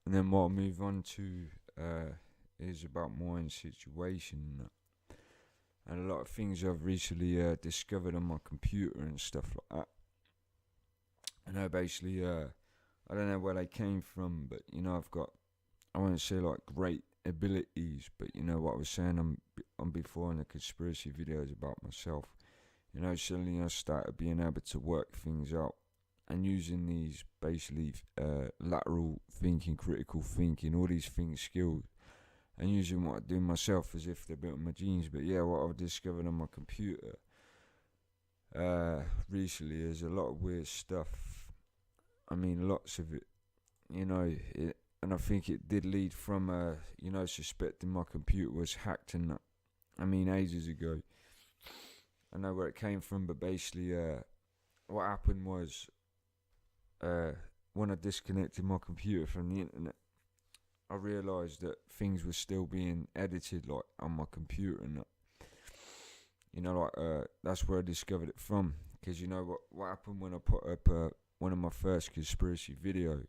And then what I'll move on to is about my own situation and that. And a lot of things I've recently discovered on my computer and stuff like that. And I basically, I don't know where they came from, but I've got, I won't say like great abilities, but what I was saying on before in the conspiracy videos about myself. Suddenly I started being able to work things out and using these basically lateral thinking, critical thinking, all these things skills, and using what I do myself as if they're built in my genes. But yeah, what I've discovered on my computer recently is a lot of weird stuff. I mean, lots of it, and I think it did lead from, suspecting my computer was hacked and that. I mean, ages ago. I know where it came from, but basically, what happened was, when I disconnected my computer from the internet, I realised that things were still being edited, like, on my computer and that. That's where I discovered it from. Because what happened when I put up one of my first conspiracy videos,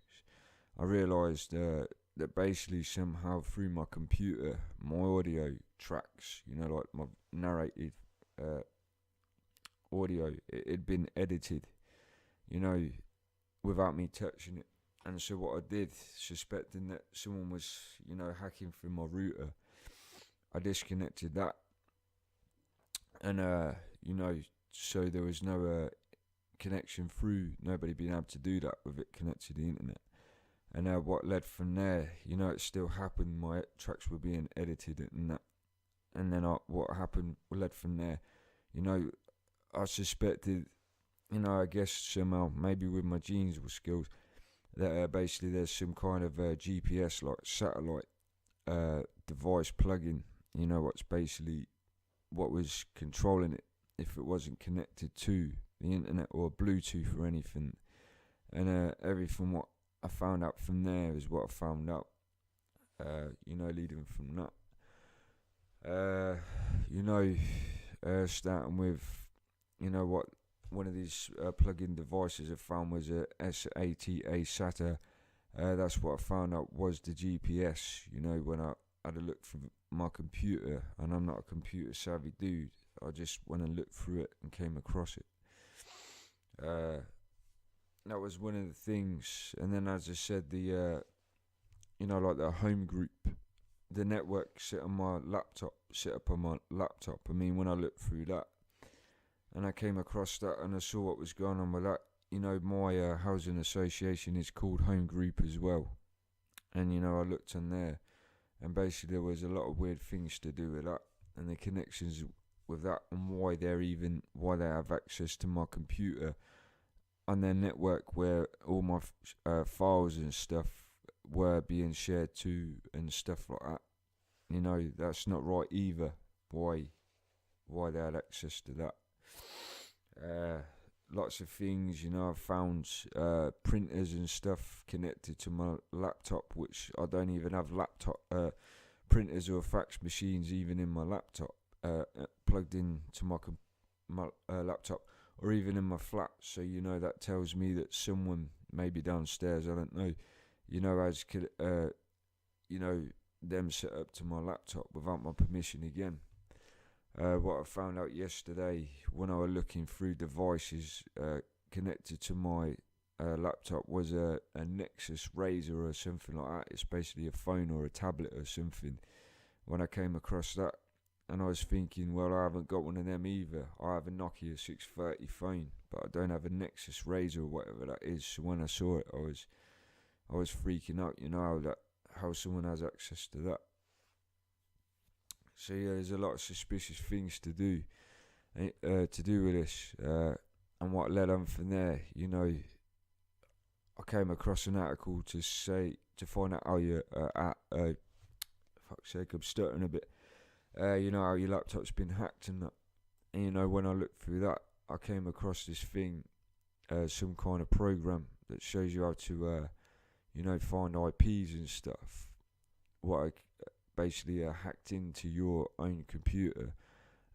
I realised that basically somehow through my computer, my audio tracks, like my narrated audio, it had been edited, without me touching it. And so what I did, suspecting that someone was, hacking through my router, I disconnected that. And, so there was no connection through, nobody being able to do that with it connected to the internet. And what led from there, it still happened, my tracks were being edited and that. And then what happened led from there, I suspected, I guess somehow, maybe with my genes or skills, that basically there's some kind of GPS, like satellite device plug-in, what's basically what was controlling it if it wasn't connected to the internet or Bluetooth or anything. And everything what I found out from there is what I found out, leading from that. Starting with, what one of these plug-in devices I found was a SATA. That's what I found out was the GPS. When I had a look through my computer, and I'm not a computer savvy dude, I just went and looked through it and came across it. That was one of the things. And then, as I said, the like the home group, the network set up on my laptop. I mean, when I looked through that, and I came across that, and I saw what was going on with that. My housing association is called Home Group as well, and I looked on there, and basically there was a lot of weird things to do with that, and the connections with that, and why they have access to my computer on their network, where all my files and stuff were being shared to and stuff like that. That's not right either. Why they had access to that? Lots of things, I've found printers and stuff connected to my laptop, which I don't even have laptop printers or fax machines even in my laptop, plugged into my laptop, or even in my flat. So that tells me that someone maybe downstairs, I don't know, has them set up to my laptop without my permission again. What I found out yesterday when I was looking through devices connected to my laptop was a Nexus Razor or something like that. It's basically a phone or a tablet or something. When I came across that, and I was thinking, well, I haven't got one of them either. I have a Nokia 630 phone, but I don't have a Nexus Razor or whatever that is. So when I saw it, I was freaking out. How someone has access to that. So yeah, there's a lot of suspicious things to do with this, and what led on from there. I came across an article to find out how you fuck's sake, I'm stuttering a bit. How your laptop's been hacked and that. And when I looked through that, I came across this thing, some kind of program that shows you how to, find IPs and stuff. What basically hacked into your own computer,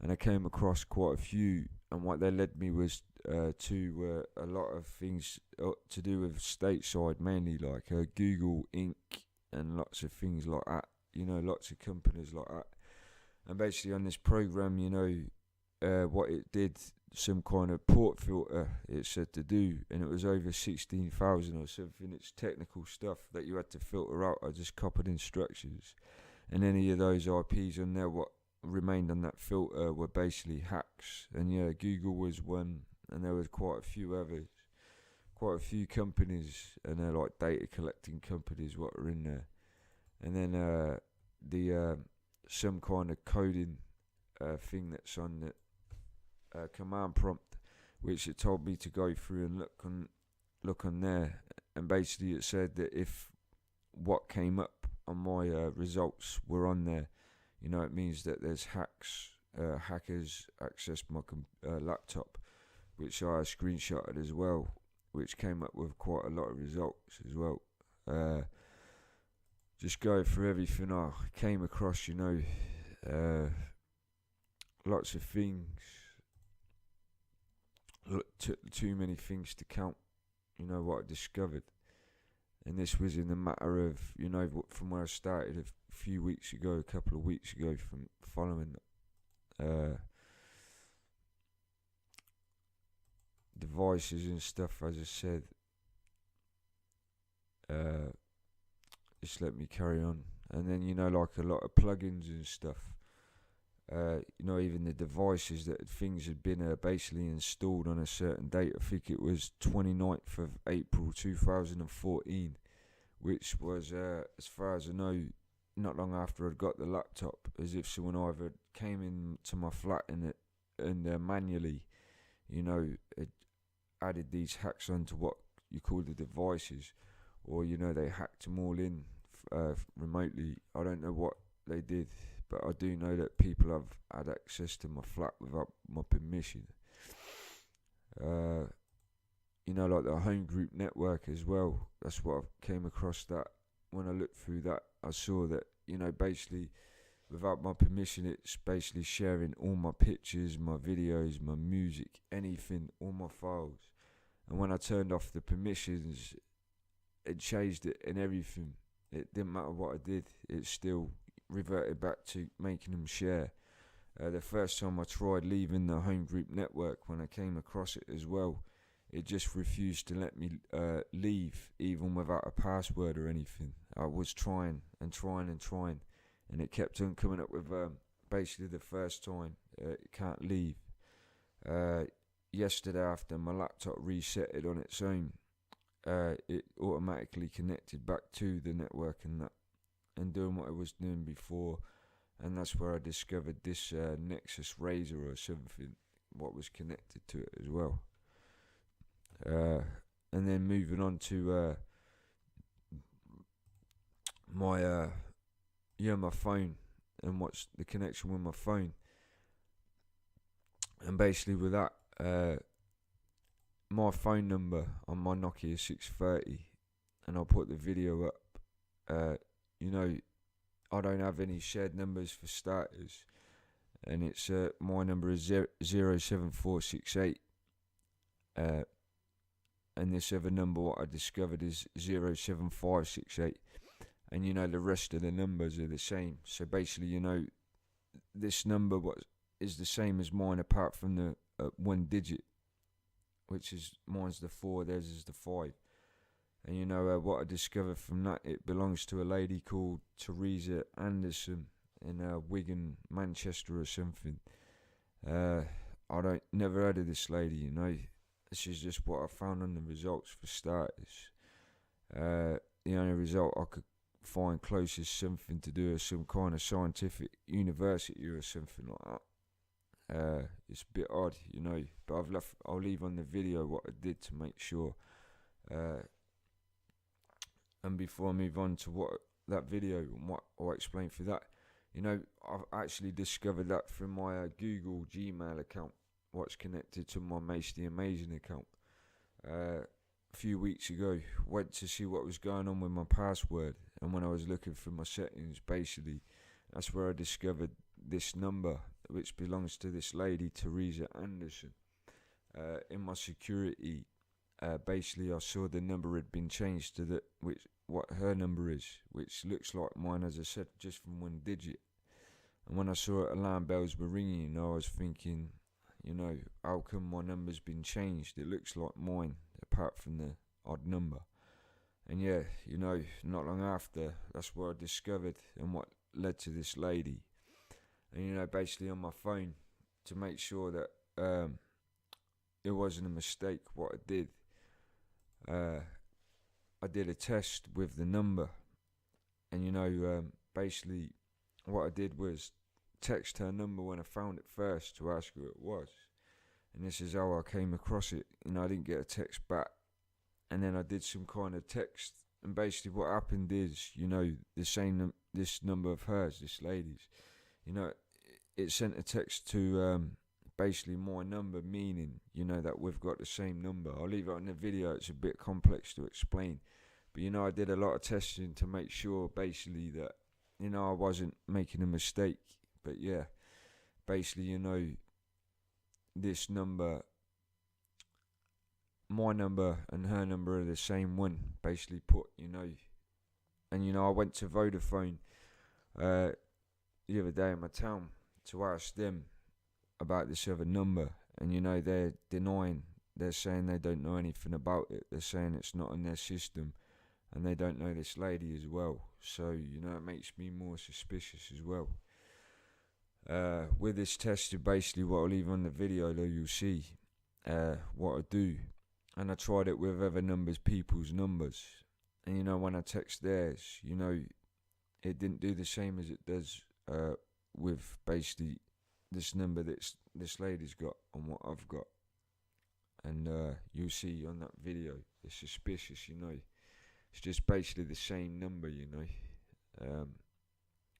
and I came across quite a few, and what they led me was to a lot of things to do with stateside, mainly like Google Inc. and lots of things like that. Lots of companies like that. And basically on this program, what it did, some kind of port filter it said to do, and it was over 16,000 or something. It's technical stuff that you had to filter out. I just copied instructions, and any of those IPs on there what remained on that filter were basically hacks. And yeah, Google was one, and there was quite a few others, quite a few companies, and they're like data collecting companies what are in there. And then the some kind of coding thing that's on the command prompt, which it told me to go through and look on there, and basically it said that if what came up on my results were on there, it means that there's hackers accessed my laptop, which I screenshotted as well, which came up with quite a lot of results as well. Just go through everything I came across, lots of things, too many things to count, what I discovered. And this was in the matter of, from where I started a few weeks ago, a couple of weeks ago, from following devices and stuff, as I said. Just let me carry on. And then, like a lot of plugins and stuff. Even the devices that things had been basically installed on a certain date. I think it was 29th of April 2014, which was, as far as I know, not long after I'd got the laptop, as if someone either came into my flat and manually, had added these hacks onto what you call the devices, or they hacked them all in remotely. I don't know what they did, but I do know that people have had access to my flat without my permission. Like the home group network as well. That's what I came across. That when I looked through that, I saw that basically without my permission, it's basically sharing all my pictures, my videos, my music, anything, all my files. And when I turned off the permissions, it changed it and everything. It didn't matter what I did, it still reverted back to making them share. The first time I tried leaving the home group network, when I came across it as well, it just refused to let me leave, even without a password or anything. I was trying, and it kept on coming up with basically the first time, it can't leave. Yesterday, after my laptop resetted on its own, it automatically connected back to the network and doing what it was doing before. And that's where I discovered this Nexus Razor or something, what was connected to it as well. And then moving on to my phone, and what's the connection with my phone. And basically with that, my phone number on my Nokia 630, and I'll put the video up. I don't have any shared numbers for starters, and it's my number is 07468, and this other number what I discovered is 07568, and the rest of the numbers are the same. So basically, this number is the same as mine, apart from the one digit, which is mine's the 4, theirs is the 5. And what I discovered from that, it belongs to a lady called Teresa Anderson in Wigan, Manchester or something. I never heard of this lady, This is just what I found on the results for starters. The only result I could find close is something to do with some kind of scientific university or something like that. It's a bit odd, but I'll leave on the video what I did to make sure. And before I move on to what that video and what I'll explain for that, I've actually discovered that from my Google Gmail account, what's connected to my Mace the Amazing account. A few weeks ago, went to see what was going on with my password, and when I was looking for my settings, basically, that's where I discovered this number, which belongs to this lady, Teresa Anderson. In my security, basically I saw the number had been changed to what her number is, which looks like mine, as I said, just from one digit. And when I saw alarm bells were ringing, I was thinking, how come my number's been changed? It looks like mine, apart from the odd number. And yeah, not long after, that's what I discovered and what led to this lady. And basically on my phone, to make sure that it wasn't a mistake, what I did, I did a test with the number. And basically what I did was text her number when I found it first to ask who it was. And this is how I came across it. I didn't get a text back. And then I did some kind of text. And basically what happened is, this number of hers, this lady's, it sent a text to basically my number, meaning, that we've got the same number. I'll leave it on the video. It's a bit complex to explain. But, I did a lot of testing to make sure basically that, I wasn't making a mistake. But yeah, basically, this number, my number and her number are the same one, basically put, And, I went to Vodafone the other day in my town to ask them about this other number. And, they're denying. They're saying they don't know anything about it. They're saying it's not in their system. And they don't know this lady as well. So, it makes me more suspicious as well. With this test, basically what I'll leave on the video, though, you'll see what I do. And I tried it with other numbers, people's numbers. And, when I text theirs, it didn't do the same as it does with basically this number that this lady's got and what I've got. And you'll see on that video, it's suspicious, It's just basically the same number,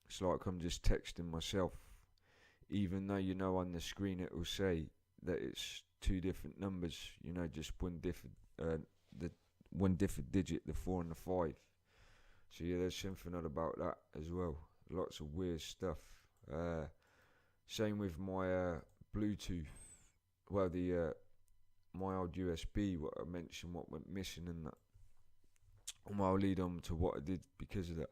It's like I'm just texting myself. Even though, on the screen it will say that it's two different numbers, just one different, the one different digit, the 4 and the 5. So yeah, there's something odd about that as well. Lots of weird stuff. Same with my Bluetooth. Well, my old USB, what I mentioned, what went missing and that. And I'll lead on to what I did because of that.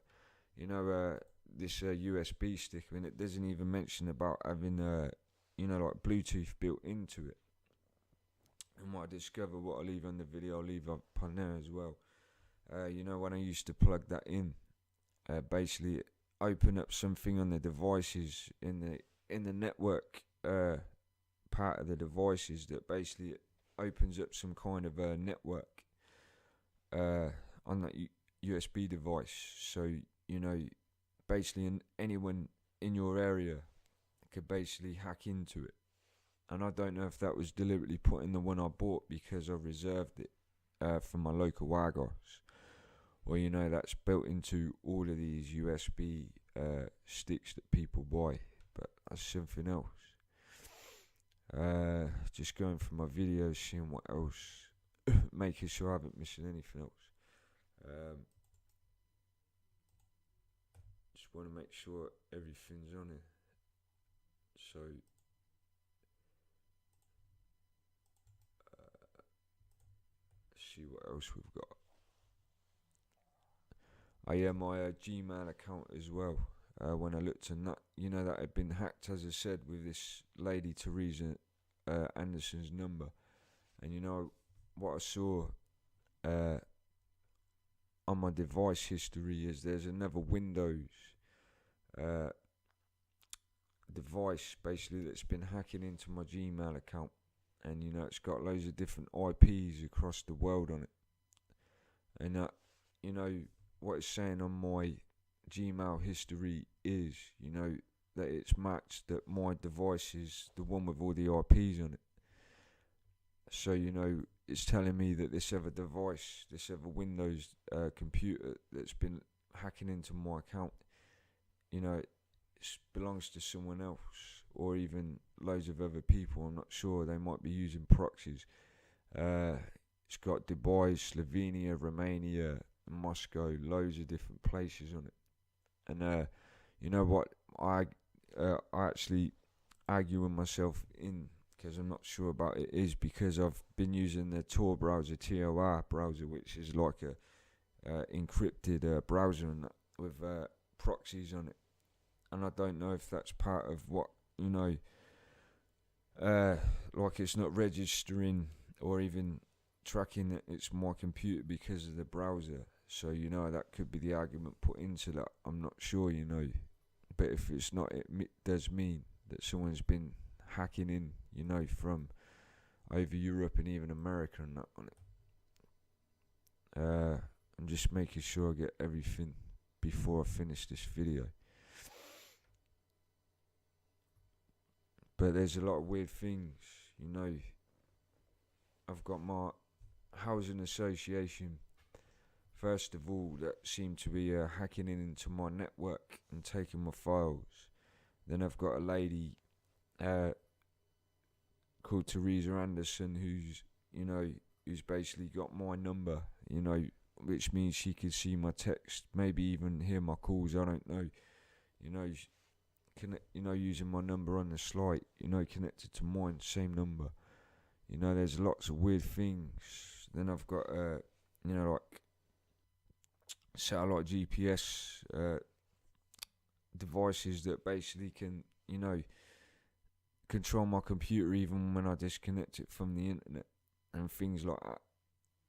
This USB stick, and it doesn't even mention about having, like Bluetooth built into it. And what I discovered, what I leave on the video, I'll leave up on there as well. When I used to plug that in, basically open up something on the devices in the network part of the devices that basically opens up some kind of a network on that USB device. So basically anyone in your area could basically hack into it. And I don't know if that was deliberately put in the one I bought because I reserved it from my local Wagos. Or that's built into all of these USB sticks that people buy. But that's something else. Just going through my videos, seeing what else, making sure I haven't missing anything else. Just want to make sure everything's on it. So see what else we've got. My Gmail account as well. When I looked in that, that had been hacked, as I said, with this lady Teresa Anderson's number. And what I saw on my device history is there's another Windows device basically that's been hacking into my Gmail account. And it's got loads of different IPs across the world on it. And what it's saying on my Gmail history is, that it's matched that my device is the one with all the IPs on it. So, it's telling me that this other device, this other Windows computer that's been hacking into my account, it belongs to someone else, or even loads of other people. I'm not sure. They might be using proxies. It's got Dubai, Slovenia, Romania, Moscow, loads of different places on it. And you know what? I actually argue with myself in, because I'm not sure about it, is because I've been using the Tor browser, TOR browser, which is like encrypted browser and that, with proxies on it. And I don't know if that's part of what, like it's not registering or even tracking that it's my computer because of the browser. So, that could be the argument put into that. I'm not sure, But if it's not, it does mean that someone's been hacking in, from over Europe and even America and that on it. I'm just making sure I get everything before I finish this video. But there's a lot of weird things, I've got my housing association, first of all, that seem to be hacking into my network and taking my files. Then I've got a lady called Teresa Anderson who's basically got my number, which means she could see my text, maybe even hear my calls, I don't know, using my number on the slide, connected to mine, same number. There's lots of weird things. Then I've got, like satellite GPS devices that basically can, control my computer even when I disconnect it from the internet and things like that.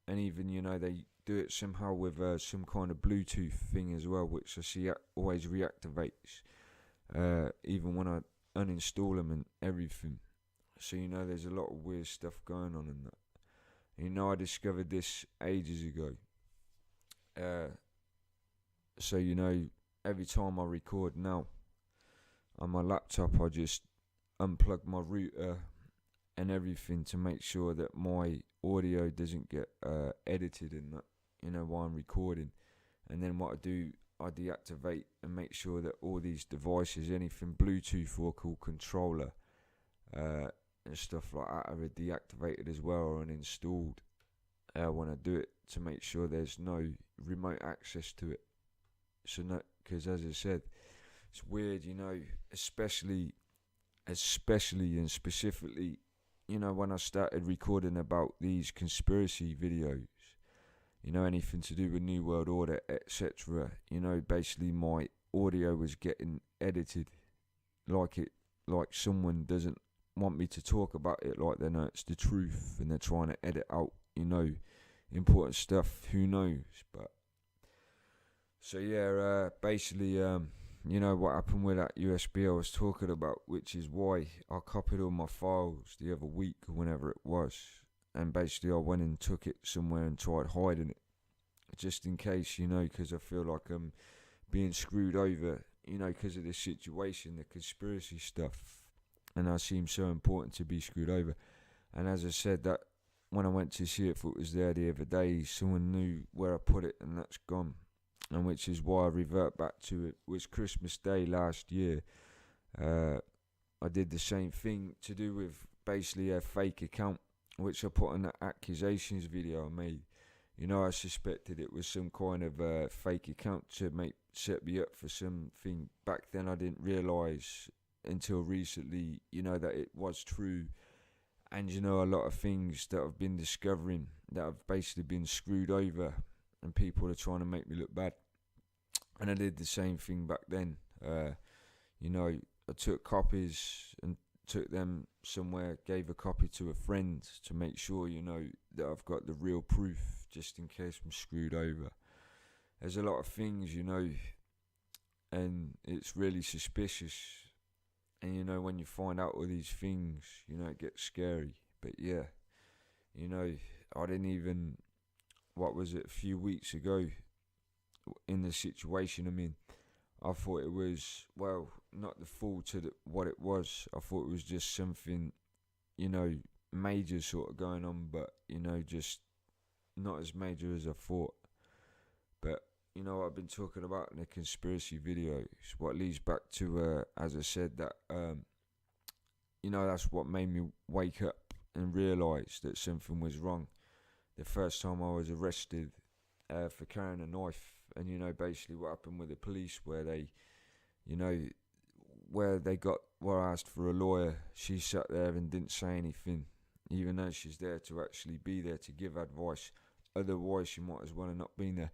And even, they do it somehow with some kind of Bluetooth thing as well, which I see always reactivates, even when I uninstall them and everything. So, there's a lot of weird stuff going on in that. I discovered this ages ago. So, every time I record now on my laptop, I just unplug my router and everything to make sure that my audio doesn't get edited in that, while I'm recording. And then what I do, I deactivate and make sure that all these devices, anything Bluetooth or called controller and stuff like that, are deactivated as well or uninstalled when I do it, to make sure there's no remote access to it. So, because as I said, it's weird, especially and specifically, when I started recording about these conspiracy videos, anything to do with New World Order, etc. Basically my audio was getting edited like someone doesn't want me to talk about it, like they know it's the truth and they're trying to edit out, important stuff, who knows. But so yeah, basically what happened with that USB I was talking about, which is why I copied all my files the other week or whenever it was, and basically I went and took it somewhere and tried hiding it, just in case, because I feel like I'm being screwed over, because of this situation, the conspiracy stuff, and I seem so important to be screwed over. And as I said, that when I went to see if it was there the other day, someone knew where I put it, and that's gone. And which is why I revert back to it. Was Christmas Day last year. I did the same thing to do with basically a fake account, which I put on that accusations video I made. I suspected it was some kind of fake account to set me up for something. Back then I didn't realise until recently, that it was true. And a lot of things that I've been discovering, that I've basically been screwed over, and people are trying to make me look bad. And I did the same thing back then. I took copies and took them somewhere, gave a copy to a friend to make sure, that I've got the real proof, just in case I'm screwed over. There's a lot of things, and it's really suspicious. And, when you find out all these things, it gets scary. But yeah, I didn't even, a few weeks ago, in the situation I'm in, I thought it was, not the full to what it was. I thought it was just something, major sort of going on, but, just not as major as I thought. But, what I've been talking about in the conspiracy videos, what leads back to, as I said, that, that's what made me wake up and realise that something was wrong. The first time I was arrested for carrying a knife, and basically what happened with the police, where they, where I asked for a lawyer, she sat there and didn't say anything, even though she's there to actually be there to give advice. Otherwise, she might as well have not been there.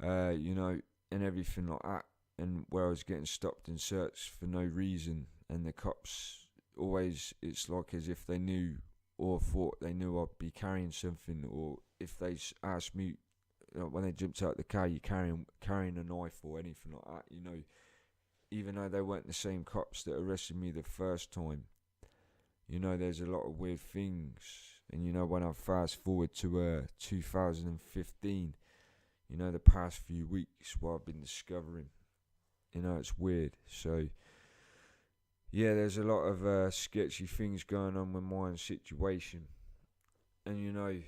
you know, and everything like that. And where I was getting stopped and searched for no reason, and the cops always, it's like as if they knew or thought they knew I'd be carrying something, or if they asked me when they jumped out the car, you carrying a knife or anything like that, you know, even though they weren't the same cops that arrested me the first time. You know, there's a lot of weird things, and you know, when I fast forward to 2015, you know, the past few weeks, what I've been discovering, you know, it's weird. So yeah, there's a lot of sketchy things going on with my own situation, and you know,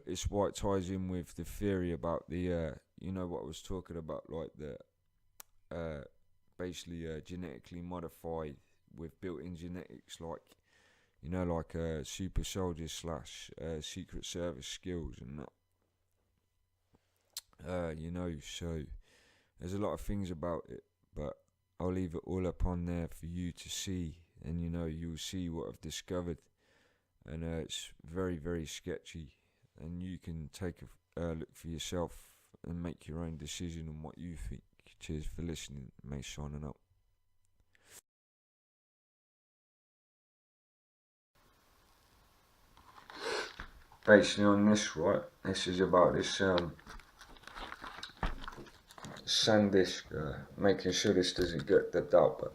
it's why it ties in with the theory about the you know, what I was talking about, like the basically genetically modified with built-in genetics, like, you know, like super soldiers slash secret service skills and that. You know, so there's a lot of things about it, but I'll leave it all up on there for you to see, and you know, you'll see what I've discovered, and it's very, very sketchy, and you can take a look for yourself and make your own decision on what you think. Cheers for listening, mate. Signing up. Basically on this, right, this is about this SanDisk, making sure this doesn't get dubbed out, but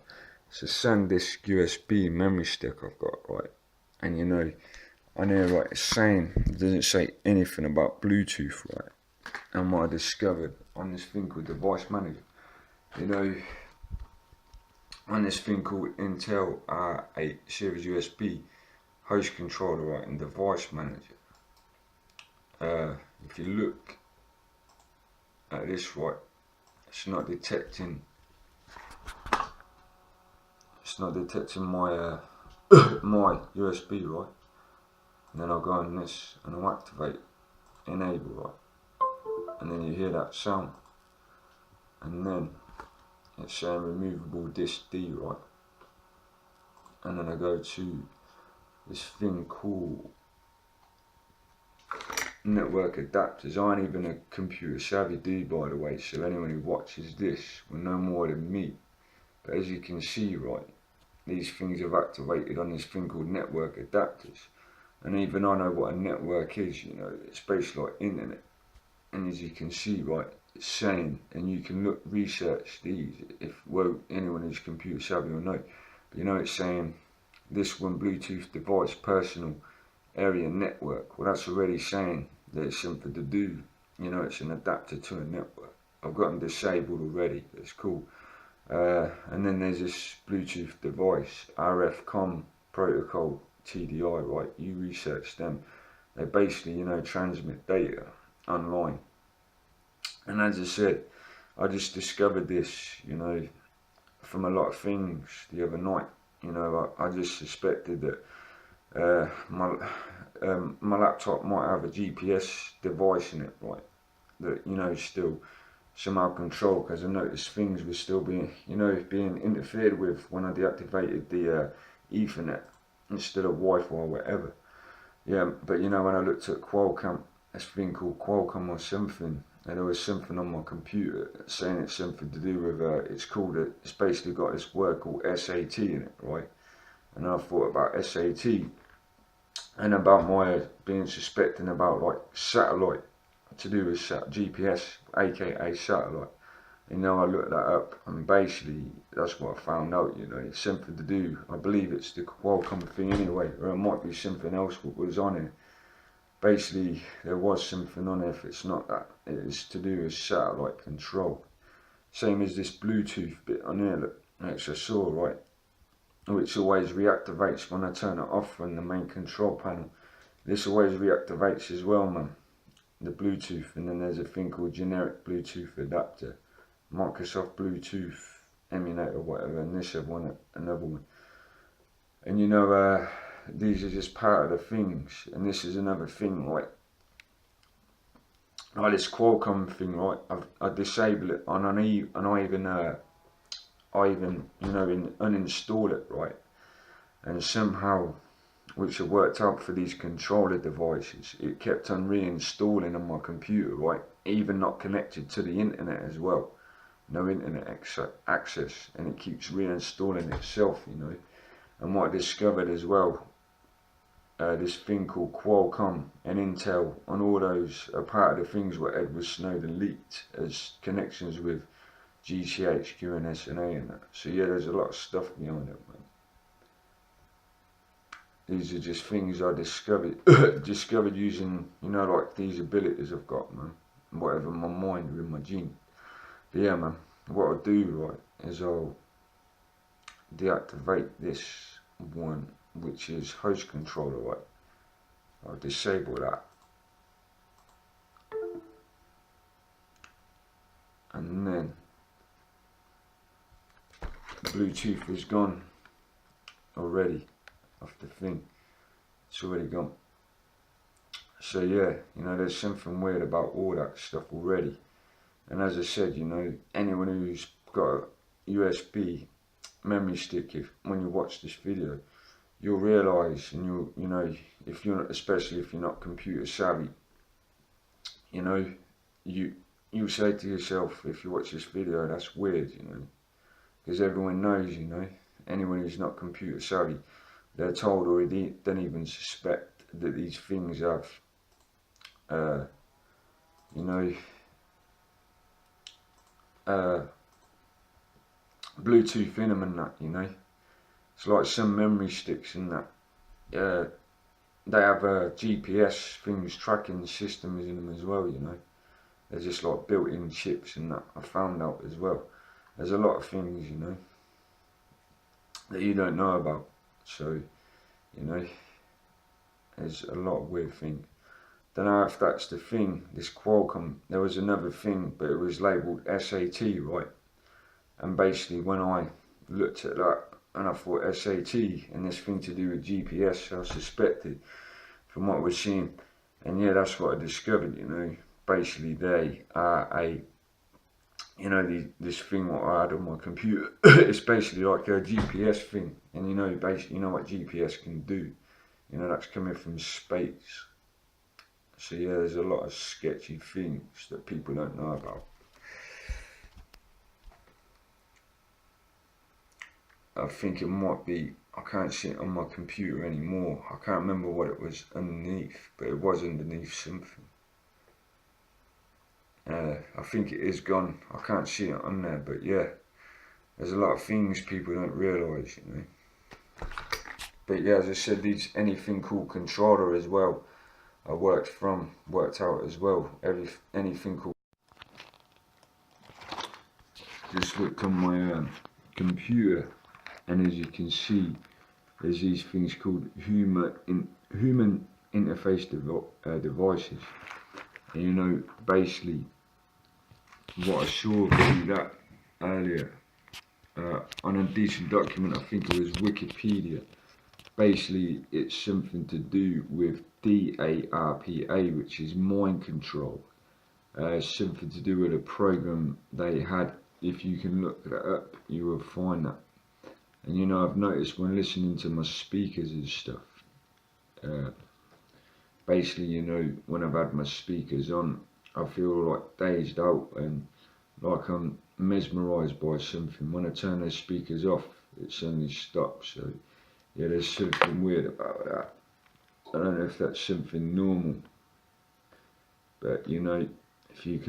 it's a SanDisk USB memory stick I've got, right, and you know, on here, right, it's saying, it doesn't say anything about Bluetooth, right, and what I discovered on this thing called Device Manager, you know, on this thing called Intel R8 Series USB host controller, right, and Device Manager, if you look at this, right, it's not detecting my my USB, right, and then I'll go on this and I'll activate enable, right, and then you hear that sound, and then it's saying removable disk D, right, and then I go to this thing called network adapters. I ain't even a computer savvy dude, by the way, so anyone who watches this will know more than me, but as you can see, right, these things have activated on this thing called network adapters, and even I know what a network is, you know, it's basically like internet, and as you can see, right, it's saying, and you can look, research these, if, well, anyone who's computer savvy will know, but you know, it's saying this one Bluetooth device personal area network. Well, that's already saying that it's something to do, you know, it's an adapter to a network. I've got them disabled already, it's cool. And then there's this Bluetooth device, RF com protocol TDI, right, you research them, they basically, you know, transmit data online, and as I said, I just discovered this, you know, from a lot of things the other night, you know, I just suspected that my laptop might have a GPS device in it, right, that, you know, still somehow controlled, because I noticed things were still being, you know, being interfered with when I deactivated the Ethernet instead of Wi-Fi or whatever. Yeah, but you know, when I looked at Qualcomm, this thing called Qualcomm or something, and there was something on my computer saying it's something to do with, it's basically got this word called SAT in it, right? And I thought about SAT and about my being suspecting about like satellite, to do with GPS, aka satellite. You know, I looked that up, and basically that's what I found out, you know, it's something to do, I believe it's the Qualcomm thing anyway, or it might be something else what was on it. Basically, there was something on it, if it's not that, it is to do with satellite control. Same as this Bluetooth bit on here, look, which I saw, right, which always reactivates when I turn it off from the main control panel. This always reactivates as well, man, the Bluetooth. And then there's a thing called generic Bluetooth adapter, Microsoft Bluetooth emulator, whatever, and this one, another one. And you know, these are just part of the things, and this is another thing, right, like this Qualcomm thing, right, I disable it, and I even you know, uninstall it, right, and somehow, which it worked out for these controller devices, it kept on reinstalling on my computer, right, even not connected to the internet as well. No internet access, and it keeps reinstalling itself, you know. And what I discovered as well, this thing called Qualcomm and Intel, and all those are part of the things what Edward Snowden leaked as connections with GCHQ and SNA and that. So yeah, there's a lot of stuff behind it, man. These are just things I discovered using, you know, like these abilities I've got, man. Whatever my mind or in my gene. But yeah, man, what I'll do, right, is I'll deactivate this one, which is host controller, right. I'll disable that. And then Bluetooth is gone already off the thing. It's already gone. So yeah, you know, there's something weird about all that stuff already. And as I said, you know, anyone who's got a USB memory stick, when you watch this video, you'll realise, and you know, if you're not, especially if you're not computer savvy, you know, you say to yourself, if you watch this video, that's weird, you know, because everyone knows, you know, anyone who's not computer savvy, they're told or they don't even suspect that these things have, you know, Bluetooth in them and that, you know. It's like some memory sticks and that. They have GPS things, tracking systems in them as well, you know. They're just like built-in chips and that. I found out as well. There's a lot of things, you know, that you don't know about. So, you know, there's a lot of weird things. Don't know if that's the thing, this Qualcomm. There was another thing, but it was labelled SAT, right? And basically when I looked at that, and I thought SAT and this thing to do with GPS, I suspected from what we're seeing. And yeah, that's what I discovered, you know. Basically they are you know, this thing what I had on my computer, it's basically like a GPS thing. And you know, basically, you know what GPS can do. You know, that's coming from space. So yeah, there's a lot of sketchy things that people don't know about. I think it might be, I can't see it on my computer anymore. I can't remember what it was underneath, but it was underneath something. I think it is gone. I can't see it on there, but yeah, there's a lot of things people don't realise, you know. But yeah, as I said, anything called controller as well, I worked out as well. Anything called, just looked on my computer, and as you can see, there's these things called human interface devices. And you know, basically, what I saw through that earlier on a decent document, I think it was Wikipedia. Basically, it's something to do with DARPA, which is mind control. Something to do with a program they had. If you can look that up, you will find that. And you know, I've noticed when listening to my speakers and stuff, basically, you know, when I've had my speakers on, I feel like dazed out and like I'm mesmerised by something. When I turn those speakers off, it suddenly stops. So yeah, there's something weird about that. I don't know if that's something normal, but you know, if you can